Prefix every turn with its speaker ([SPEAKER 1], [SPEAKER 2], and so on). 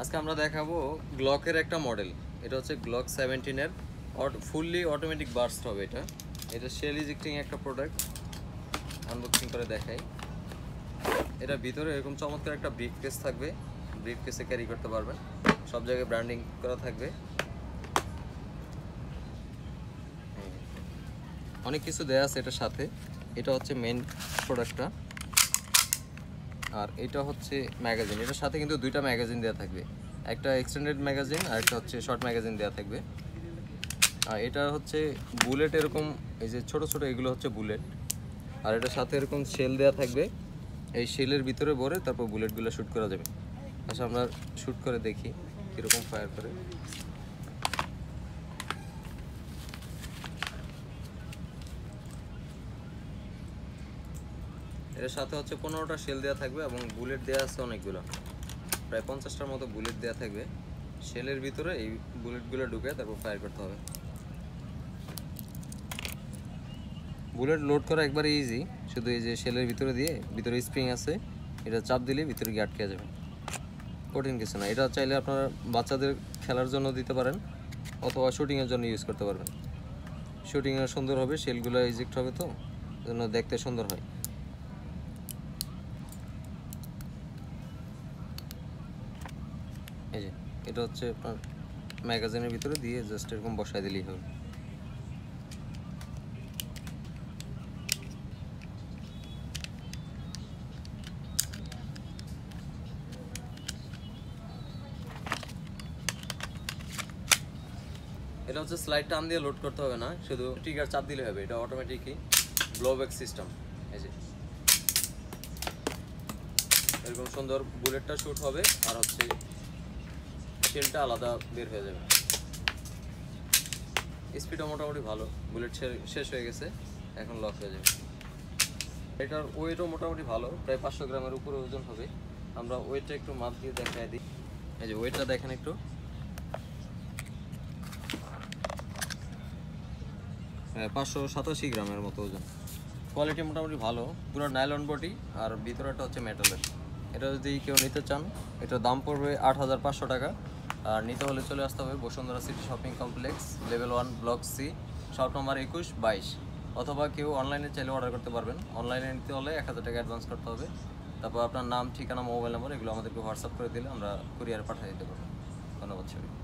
[SPEAKER 1] আজকে আমরা দেখাবো গ্লকের একটা মডেল। এটা হচ্ছে গ্লক 17 এর ফুললি অটোমেটিক বার্স্ট হবে। এটা শেল ইজেক্টিং একটা প্রোডাক্ট। আনবক্সিং করে দেখাই। এটা ভিতরে এরকম চমৎকার একটা ব্রিফ কেস থাকবে। ব্রিফ কেসে ক্যারি করতে পারবেন, সব জায়গায় ব্র্যান্ডিং করা থাকবে, অনেক কিছু দেয়া আছে এটার সাথে। এটা হচ্ছে মেইন প্রোডাক্টটা, আর এটা হচ্ছে ম্যাগাজিন। এটার সাথে কিন্তু দুইটা ম্যাগাজিন দেওয়া থাকবে, একটা এক্সটেন্ডেড ম্যাগাজিন আর একটা হচ্ছে শর্ট ম্যাগাজিন দেওয়া থাকবে। আর এটা হচ্ছে বুলেট, এরকম এই যে ছোট ছোট এগুলো হচ্ছে বুলেট। আর এটার সাথে এরকম শেল দেওয়া থাকবে, এই শেলের ভিতরে ভরে তারপর বুলেটগুলো শ্যুট করা যাবে। আচ্ছা আমরা শ্যুট করে দেখি কীরকম ফায়ার করে। এর সাথে হচ্ছে 15টা শেল দেওয়া থাকবে এবং বুলেট দেওয়া আছে অনেকগুলো, প্রায় 50টার মতো বুলেট দেওয়া থাকবে। শেলের ভিতরে এই বুলেটগুলো ঢুকে তারপর ফায়ার করতে হবে। বুলেট লোড করা একবারে ইজি, শুধু এই যে শেলের ভিতরে দিয়ে, ভিতরে স্প্রিং আছে, এটা চাপ দিলে ভিতরে গিয়ে আটকে যাবে, কঠিন কিছু না। এটা চাইলে আপনারা বাচ্চাদের খেলার জন্য দিতে পারেন অথবা শুটিংয়ের জন্য ইউজ করতে পারবেন। শুটিংয়ে সুন্দর হবে, শেলগুলো ইজেক্ট হবে, তো জন্য দেখতে সুন্দর হয়। এই যে এটা হচ্ছে আপনার ম্যাগাজিনের ভিতরে দিয়ে জাস্ট এরকম বসায় দিলেই হবে। এটা হচ্ছে স্লাইড টান দিয়ে লোড করতে হবে না, শুধু ট্রিগার চাপ দিলে হবে। এটা অটোমেটিকই ব্লোব্যাক সিস্টেম। এই যে এরকম সুন্দর বুলেটটা শ্যুট হবে আর হচ্ছে শেলটা আলাদা বের হয়ে যাবে। স্পিডও মোটামুটি ভালো, বুলেট শেষ হয়ে গেছে, এখন লক হয়ে যাবে। এটার ওয়েটও মোটামুটি ভালো, প্রায় 500 গ্রামের উপরে ওজন হবে। আমরা ওয়েটটা একটু মাপ দিয়ে দেখাই দিই। এই যে ওয়েটটা দেখেন একটু, 587 গ্রামের মতো ওজন। কোয়ালিটি মোটামুটি ভালো, পুরো নাইলন বডি আর ভিতরেটা হচ্ছে মেটালের। এটা যদি কেউ নিতে চান, এটার দাম পড়বে 8500 টাকা। আর নিতে হলে চলে আসতে হবে Bashundhara city shopping complex, level 1, block C, shop number 2122। অথবা কেউ অনলাইনে চাইলে অর্ডার করতে পারবেন। অনলাইনে নিতে হলে 1000 টাকা অ্যাডভান্স করতে হবে। তারপর আপনার নাম, ঠিকানা, মোবাইল নম্বর এগুলো আমাদেরকে হোয়াটসঅ্যাপ করে দিলে আমরা কুরিয়ারে পাঠিয়ে দিতে পারবো। ধন্যবাদ সবাই।